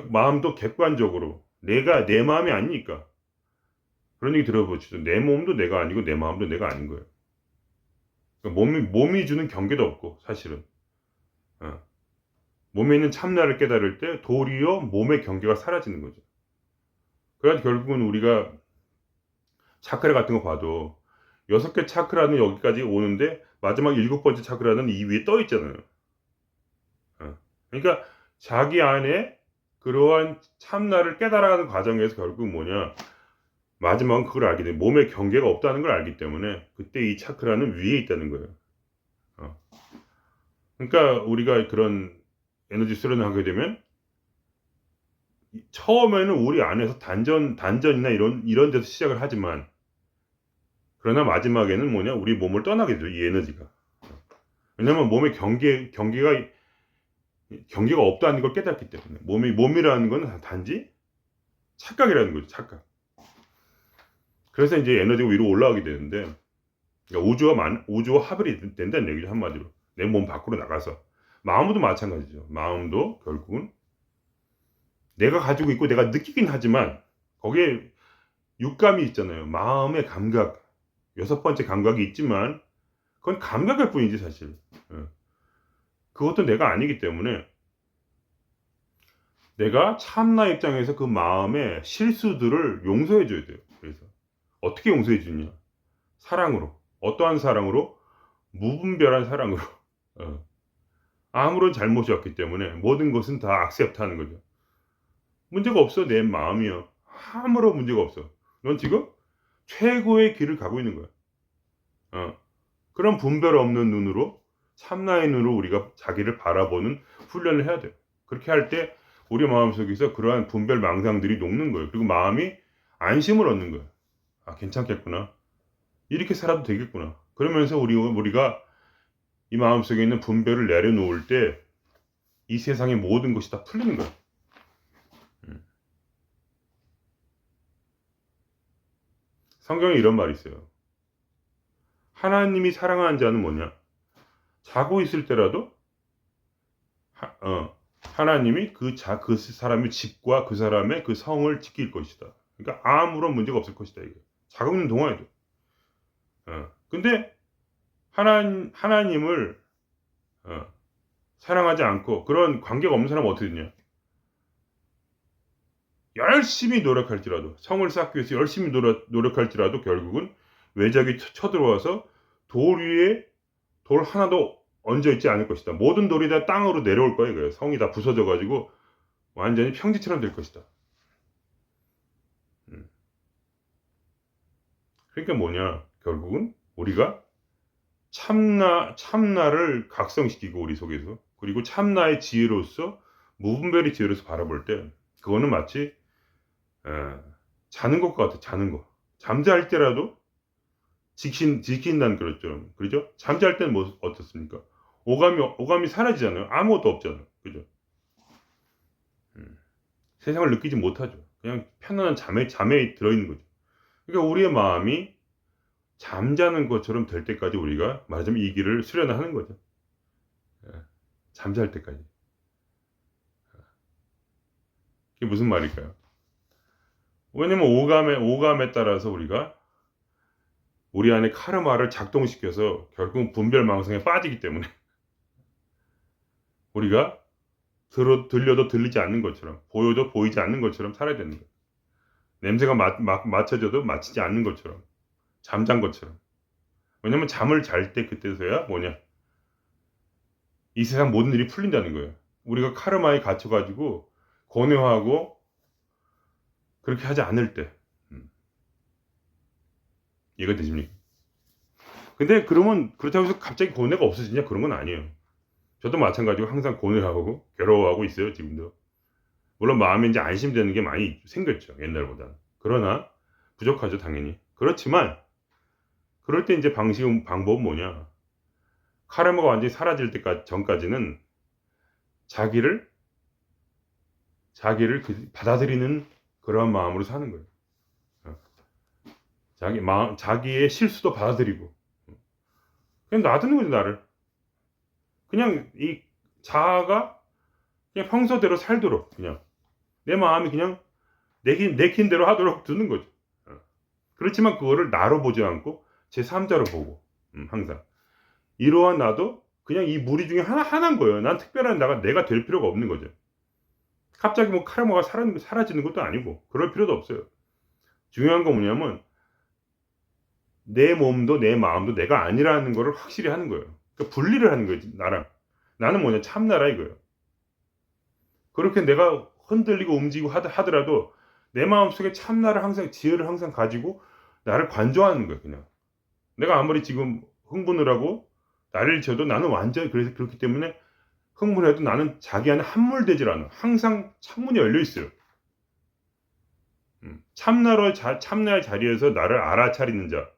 마음도 객관적으로 내가 내 마음이 아니니까. 그런 얘기 들어보시죠. 내 몸도 내가 아니고 내 마음도 내가 아닌 거예요. 그러니까 몸이 주는 경계도 없고, 사실은. 몸에 있는 참나를 깨달을 때 도리어 몸의 경계가 사라지는 거죠. 그래서 결국은 우리가 차크라 같은 거 봐도 6개 차크라는 여기까지 오는데 마지막 7번째 차크라는 이 위에 떠 있잖아요. 그러니까 자기 안에 그러한 참나를 깨달아가는 과정에서 결국 뭐냐, 마지막은 그걸 알게 돼. 몸에 경계가 없다는 걸 알기 때문에 그때 이 차크라는 위에 있다는 거예요. 그러니까 우리가 그런 에너지 수련을 하게 되면 처음에는 우리 안에서 단전이나 이런 데서 시작을 하지만, 그러나 마지막에는 뭐냐, 우리 몸을 떠나게 돼요, 이 에너지가. 왜냐면 몸에 경계가 없다는 걸 깨닫기 때문에. 몸이라는 건 단지 착각이라는 거죠, 착각. 그래서 이제 에너지가 위로 올라가게 되는데, 그러니까 우주와 합이 된다는 얘기죠, 한마디로. 내 몸 밖으로 나가서. 마음도 마찬가지죠. 마음도 결국은 내가 가지고 있고 내가 느끼긴 하지만 거기에 육감이 있잖아요. 마음의 감각, 6번째 감각이 있지만 그건 감각일 뿐이지 사실. 그것도 내가 아니기 때문에 내가 참나 입장에서 그 마음의 실수들을 용서해 줘야 돼요. 그래서 어떻게 용서해 주냐? 사랑으로. 어떠한 사랑으로? 무분별한 사랑으로. 아무런 잘못이 없기 때문에 모든 것은 다 악셉트하는 거죠. 문제가 없어, 내 마음이요. 아무런 문제가 없어. 넌 지금 최고의 길을 가고 있는 거야. 그런 분별 없는 눈으로, 참나의 눈으로 우리가 자기를 바라보는 훈련을 해야 돼요. 그렇게 할 때 우리 마음속에서 그러한 분별 망상들이 녹는 거예요. 그리고 마음이 안심을 얻는 거예요. 아, 괜찮겠구나. 이렇게 살아도 되겠구나. 그러면서 우리가 이 마음속에 있는 분별을 내려놓을 때 이 세상의 모든 것이 다 풀리는 거예요. 성경에 이런 말이 있어요. 하나님이 사랑하는 자는 뭐냐? 자고 있을 때라도 하나님이 그 사람의 집과 그 사람의 그 성을 지킬 것이다. 그러니까 아무런 문제가 없을 것이다. 이거. 자고 있는 동안에도. 근데 하나님을 사랑하지 않고 그런 관계가 없는 사람은 어떻게 되냐? 열심히 노력할지라도 성을 쌓기 위해서 열심히 노력할지라도 결국은 외적이 쳐들어와서 돌 위에 돌 하나도 얹어 있지 않을 것이다. 모든 돌이 다 땅으로 내려올 거예요. 성이 다 부서져 가지고 완전히 평지처럼 될 것이다. 그러니까 뭐냐? 결국은 우리가 참나를 각성시키고 우리 속에서 그리고 참나의 지혜로서 무분별의 지혜로서 바라볼 때 그거는 마치 자는 것과 같아. 자는 거. 잠잘 때라도 지킨다는 그렇죠? 잠잘 때는 뭐 어떻습니까? 오감이 사라지잖아요. 아무것도 없잖아요. 그죠? 세상을 느끼지 못하죠. 그냥 편안한 잠에 들어있는 거죠. 그러니까 우리의 마음이 잠자는 것처럼 될 때까지 우리가 말하자면 이 길을 수련하는 거죠. 잠잘 때까지. 이게 무슨 말일까요? 왜냐면 오감에 따라서 우리가 우리 안에 카르마를 작동시켜서 결국 분별망상에 빠지기 때문에 우리가 들려도 들리지 않는 것처럼 보여도 보이지 않는 것처럼 살아야 되는 거예요. 냄새가 맡혀져도 맡히지 않는 것처럼 잠잔 것처럼. 왜냐면 잠을 잘 때 그때서야 뭐냐 이 세상 모든 일이 풀린다는 거예요. 우리가 카르마에 갇혀가지고 고뇌하고 그렇게 하지 않을 때 이해가 되십니까? 근데 그러면 그렇다고 해서 갑자기 고뇌가 없어지냐 그런 건 아니에요. 저도 마찬가지로 항상 고뇌하고 괴로워하고 있어요. 지금도. 물론 마음에 이제 안심되는 게 많이 생겼죠. 옛날보다. 그러나 부족하죠. 당연히. 그렇지만 그럴 때 이제 방법은 뭐냐. 카르마가 완전히 사라질 때까지 전까지는 자기를 받아들이는 그런 마음으로 사는 거예요. 자기의 실수도 받아들이고 그냥 놔두는 거죠. 나를 그냥 이 자아가 그냥 평소대로 살도록 그냥 내 마음이 그냥 내킨 대로 하도록 두는 거죠. 그렇지만 그거를 나로 보지 않고 제3자로 보고 항상 이러한 나도 그냥 이 무리 중에 하나인 거예요. 난 특별한 내가 될 필요가 없는 거죠. 갑자기 뭐 카르마가 사라지는 것도 아니고 그럴 필요도 없어요. 중요한 건 뭐냐면 내 몸도 내 마음도 내가 아니라는 거를 확실히 하는 거예요. 그러니까 분리를 하는 거지 나랑. 나는 뭐냐 참나라 이거예요. 그렇게 내가 흔들리고 움직이고 하더라도 내 마음속에 참나를 항상 지혜를 항상 가지고 나를 관조하는 거예요. 그냥 내가 아무리 지금 흥분을 하고 나를 쳐도 나는 완전히 그래서 그렇기 때문에 흥분해도 나는 자기 안에 함몰되질 않아. 항상 창문이 열려 있어요. 참나의 자리에서 나를 알아차리는 자.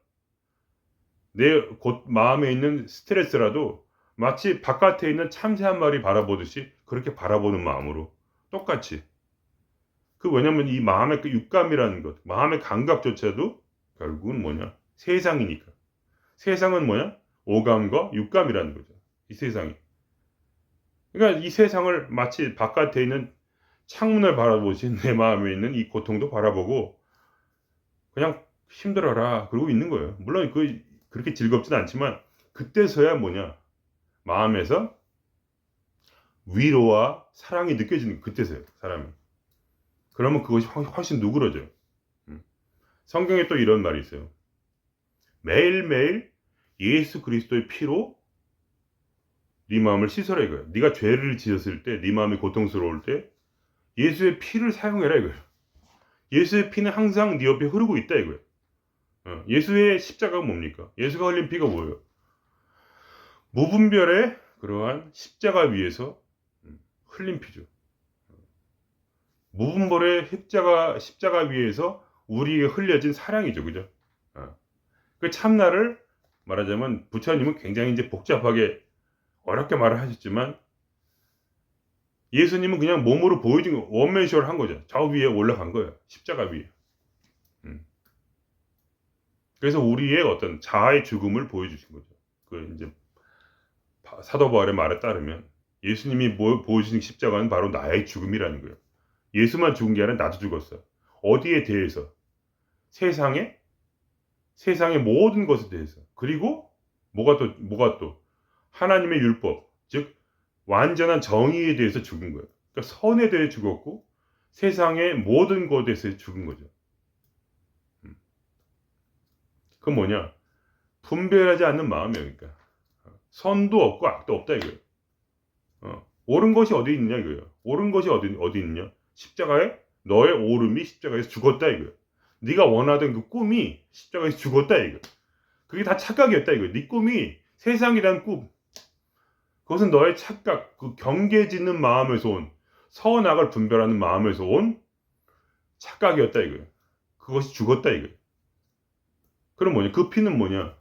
내 마음에 있는 스트레스라도 마치 바깥에 있는 참새 한 마리 바라보듯이 그렇게 바라보는 마음으로 똑같이. 왜냐면 이 마음의 그 육감이라는 것, 마음의 감각조차도 결국은 뭐냐? 세상이니까. 세상은 뭐냐? 오감과 육감이라는 거죠. 이 세상이. 그러니까 이 세상을 마치 바깥에 있는 창문을 바라보신 내 마음에 있는 이 고통도 바라보고 그냥 힘들어라 그러고 있는 거예요. 물론 그렇게 즐겁진 않지만 그때서야 뭐냐? 마음에서 위로와 사랑이 느껴지는 그때서요. 사람이. 그러면 그것이 훨씬 누그러져요. 성경에 또 이런 말이 있어요. 매일매일 예수 그리스도의 피로 네 마음을 씻어라 이거예요. 네가 죄를 지었을 때, 네 마음이 고통스러울 때 예수의 피를 사용해라 이거예요. 예수의 피는 항상 네 옆에 흐르고 있다 이거예요. 예수의 십자가가 뭡니까? 예수가 흘린 피가 뭐예요? 무분별의 그러한 십자가 위에서 흘린 피죠. 무분별의 십자가 위에서 우리에게 흘려진 사랑이죠. 그죠? 그 참나를 말하자면 부처님은 굉장히 이제 복잡하게 어렵게 말을 하셨지만 예수님은 그냥 몸으로 보여준 거, 원맨쇼를 한 거죠. 저 위에 올라간 거예요. 십자가 위에. 그래서 우리의 어떤 자아의 죽음을 보여주신 거죠. 그 이제 사도 바울의 말에 따르면 예수님이 보여주신 십자가는 바로 나의 죽음이라는 거예요. 예수만 죽은 게 아니라 나도 죽었어. 어디에 대해서? 세상의 모든 것에 대해서. 그리고 뭐가 또 하나님의 율법, 즉 완전한 정의에 대해서 죽은 거예요. 그러니까 선에 대해 죽었고 세상의 모든 것에 대해서 죽은 거죠. 그건 뭐냐? 분별하지 않는 마음이에요. 그러니까 선도 없고 악도 없다 이거예요. 옳은 것이 어디 있느냐 이거예요. 옳은 것이 어디 있느냐? 십자가에 너의 옳음이 십자가에서 죽었다 이거예요. 네가 원하던 그 꿈이 십자가에서 죽었다 이거예요. 그게 다 착각이었다 이거예요. 네 꿈이 세상이란 꿈. 그것은 너의 착각, 그 경계짓는 마음에서 온 선악을 분별하는 마음에서 온 착각이었다 이거예요. 그것이 죽었다 이거예요. 그럼 뭐냐? 그 피는 뭐냐?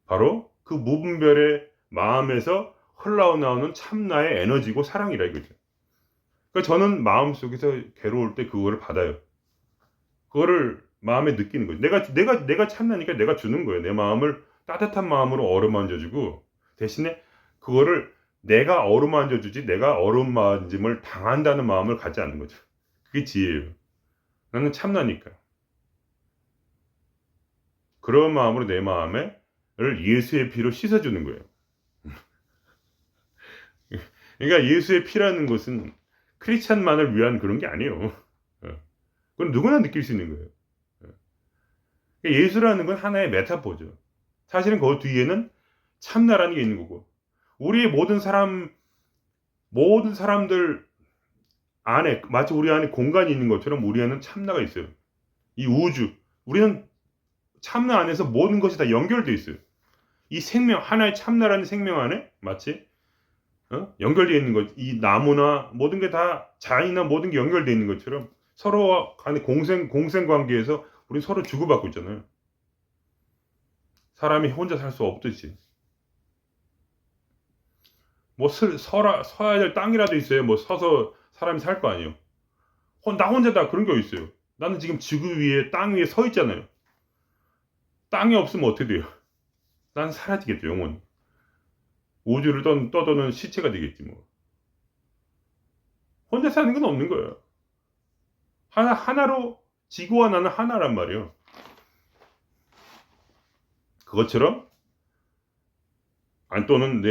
바로 그 무분별의 마음에서 흘러나오는 참나의 에너지고 사랑이라 이거죠. 그러니까 저는 마음속에서 괴로울 때 그거를 받아요. 그거를 마음에 느끼는 거죠. 내가 참나니까 내가 주는 거예요. 내 마음을 따뜻한 마음으로 어루만져주고 대신에 그거를 내가 어루만져주지 내가 어루만짐을 당한다는 마음을 갖지 않는 거죠. 그게 지혜예요. 나는 참나니까. 그런 마음으로 내 마음을 예수의 피로 씻어주는 거예요. 그러니까 예수의 피라는 것은 크리스찬만을 위한 그런 게 아니에요. 그건 누구나 느낄 수 있는 거예요. 그러니까 예수라는 건 하나의 메타포죠. 사실은 그 뒤에는 참나라는 게 있는 거고 우리의 모든 사람들 안에 마치 우리 안에 공간이 있는 것처럼 우리 안에는 참나가 있어요. 이 우주 우리는 참나 안에서 모든 것이 다 연결되어 있어요. 이 생명 하나의 참나라는 생명 안에 마치 연결되어 있는 것, 이 나무나 모든 게 다 자연이나 모든 게 연결되어 있는 것처럼 서로 간의 공생 관계에서 우리 서로 주고받고 있잖아요. 사람이 혼자 살 수 없듯이. 뭐 서야 될 땅이라도 있어요. 뭐 서서 사람이 살 거 아니에요. 나 혼자다 그런 게 있어요. 나는 지금 지구 위에 땅 위에 서 있잖아요. 땅이 없으면 어떻게 돼요? 난 사라지겠죠 영원히. 우주를 떠도는 시체가 되겠지 뭐. 혼자 사는 건 없는 거예요. 하나로 지구와 나는 하나란 말이에요. 그것처럼 또는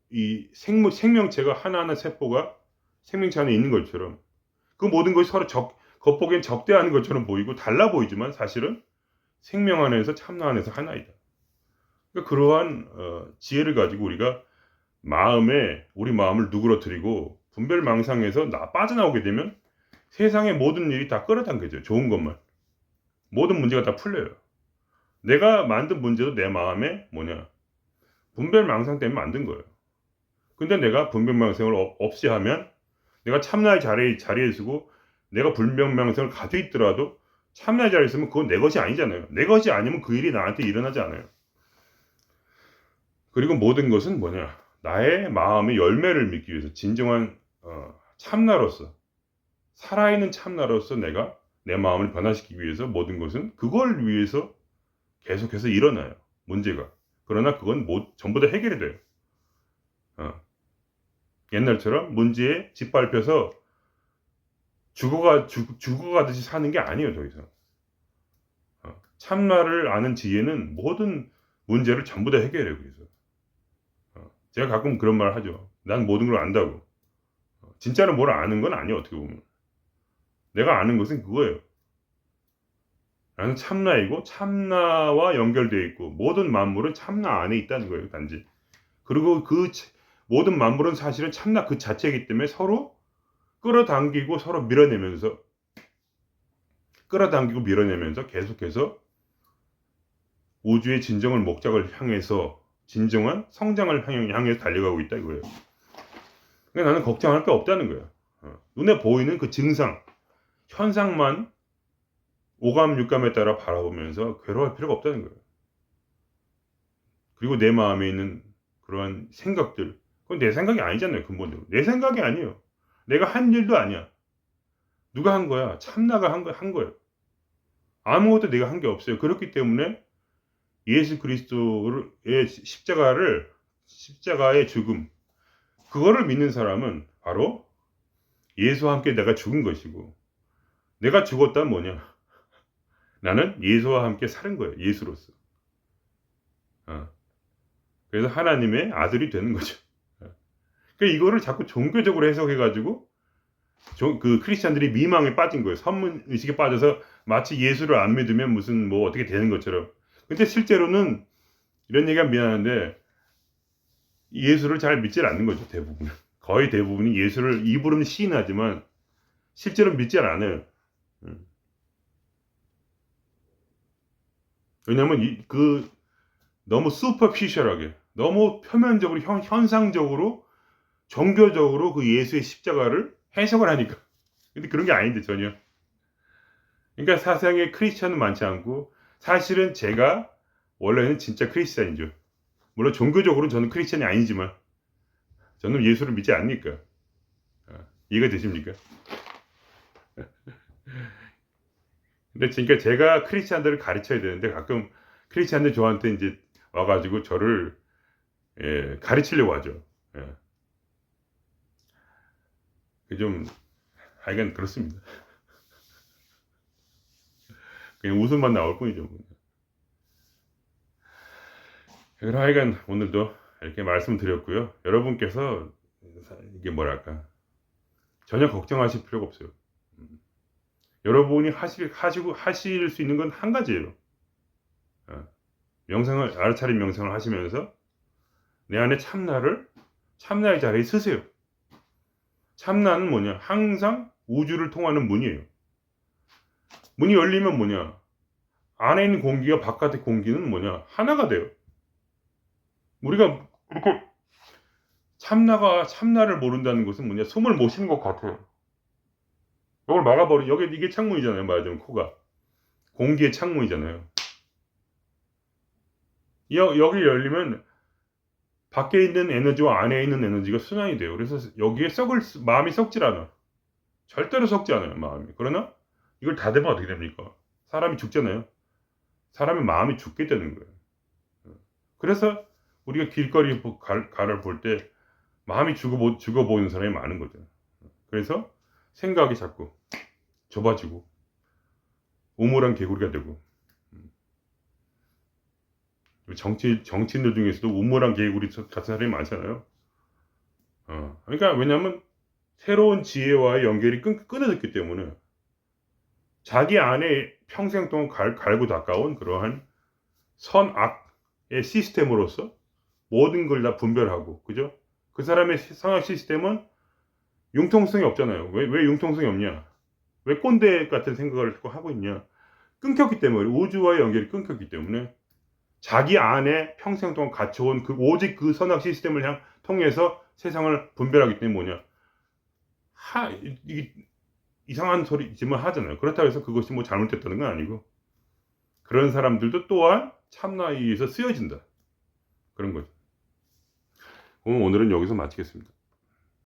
이 생명체가 하나하나 세포가 생명체 안에 있는 것처럼 그 모든 것이 서로 겉보기엔 적대하는 것처럼 보이고 달라 보이지만 사실은 생명 안에서 참나 안에서 하나이다. 그러니까 그러한 지혜를 가지고 우리가 우리 마음을 누그러뜨리고 분별망상에서 빠져나오게 되면 세상의 모든 일이 다 끌어당겨져요. 좋은 것만. 모든 문제가 다 풀려요. 내가 만든 문제도 내 마음에 분별망상 때문에 만든 거예요. 근데 내가 분별망상을 없이 하면 내가 참나의 자리에 서고 내가 분별망상을 가지고 있더라도 참나의 자리에 있으면 그건 내 것이 아니잖아요. 내 것이 아니면 그 일이 나한테 일어나지 않아요. 그리고 모든 것은 나의 마음의 열매를 맺기 위해서 진정한 참나로서 살아있는 참나로서 내가 내 마음을 변화시키기 위해서 모든 것은 그걸 위해서 계속해서 일어나요. 문제가. 그러나 그건 전부 다 해결이 돼요. 옛날처럼 문제에 짓밟혀서 죽어가듯이 사는 게 아니에요. 더 이상. 참나를 아는 지혜는 모든 문제를 전부 다 해결해요. 그래서 제가 가끔 그런 말 하죠. 난 모든 걸 안다고. 진짜로 뭘 아는 건 아니에요. 어떻게 보면. 내가 아는 것은 그거예요. 나는 참나이고 참나와 연결되어 있고 모든 만물은 참나 안에 있다는 거예요. 단지. 그리고 그 모든 만물은 사실은 참나 그 자체이기 때문에 서로 끌어당기고 서로 밀어내면서 계속해서 우주의 진정한 목적을 향해서 진정한 성장을 향해서 달려가고 있다 이거예요. 그러니까 나는 걱정할 게 없다는 거예요. 눈에 보이는 그 증상, 현상만 오감, 육감에 따라 바라보면서 괴로워할 필요가 없다는 거예요. 그리고 내 마음에 있는 그러한 생각들, 그건 내 생각이 아니잖아요. 근본적으로. 내 생각이 아니에요. 내가 한 일도 아니야. 누가 한 거야? 참나가 한 거예요. 아무것도 내가 한 게 없어요. 그렇기 때문에 예수 그리스도의 십자가의 죽음, 그거를 믿는 사람은 바로 예수와 함께 내가 죽은 것이고, 내가 죽었다면 뭐냐? 나는 예수와 함께 사는 거예요. 예수로서. 그래서 하나님의 아들이 되는 거죠. 그러니까 이거를 자꾸 종교적으로 해석해가지고 그 크리스찬들이 미망에 빠진 거예요. 선문 의식에 빠져서 마치 예수를 안 믿으면 무슨 뭐 어떻게 되는 것처럼. 근데 실제로는 이런 얘기가 미안한데 예수를 잘 믿질 않는 거죠. 대부분. 거의 대부분이 예수를 입으로는 시인하지만 실제로 믿질 않아요. 왜냐하면 너무 슈퍼피셜하게, 너무 표면적으로 현상적으로 종교적으로 그 예수의 십자가를 해석을 하니까. 근데 그런 게 아닌데 전혀. 그러니까 사상의 크리스찬은 많지 않고, 사실은 제가 원래는 진짜 크리스찬이죠. 물론 종교적으로는 저는 크리스찬이 아니지만 저는 예수를 믿지 않으니까. 이해가 되십니까? 근데 그러니까 제가 크리스찬들을 가르쳐야 되는데 가끔 크리스찬들 저한테 이제 와가지고 저를 가르치려고 하죠. 좀 하여간 그렇습니다. 그냥 웃음만 나올 뿐이죠. 그럼 하여간 오늘도 이렇게 말씀드렸고요. 여러분께서 이게 뭐랄까, 전혀 걱정하실 필요가 없어요. 여러분이 하실 수 있는 건 한 가지예요. 알아차린 명상을 하시면서 내 안에 참나의 자리에 서세요. 참나는 뭐냐? 항상 우주를 통하는 문이에요. 문이 열리면 뭐냐? 안에 있는 공기와 바깥의 공기는 뭐냐? 하나가 돼요. 우리가 이렇게 참나를 모른다는 것은 뭐냐? 숨을 못 쉬는 것 같아요. 이걸 이게 창문이잖아요. 말하자면 코가. 공기의 창문이잖아요. 여기 열리면 밖에 있는 에너지와 안에 있는 에너지가 순환이 돼요. 그래서 여기에 마음이 썩질 않아. 절대로 썩지 않아요, 마음이. 그러나 이걸 닫으면 어떻게 됩니까? 사람이 죽잖아요. 사람의 마음이 죽게 되는 거예요. 그래서 우리가 길거리 가를 볼 때 마음이 죽어 보이는 사람이 많은 거죠. 그래서 생각이 자꾸 좁아지고 우물한 개구리가 되고, 정치인들 중에서도 우물한 개구리 같은 사람이 많잖아요. 그러니까 왜냐하면 새로운 지혜와의 연결이 끊어졌기 때문에 자기 안에 평생 동안 갈고 닦아온 그러한 선악의 시스템으로서 모든 걸 다 분별하고, 그죠? 그 사람의 선악 시스템은 융통성이 없잖아요. 왜 융통성이 없냐? 왜 꼰대 같은 생각을 하고 있냐? 끊겼기 때문에, 우주와의 연결이 끊겼기 때문에 자기 안에 평생 동안 갖춰온 오직 그 선악 시스템을 통해서 세상을 분별하기 때문에 뭐냐? 이게 이상한 소리지만 하잖아요. 그렇다고 해서 그것이 뭐 잘못됐다는 건 아니고, 그런 사람들도 또한 참나에 의해서 쓰여진다. 그런 거죠. 오늘은 여기서 마치겠습니다.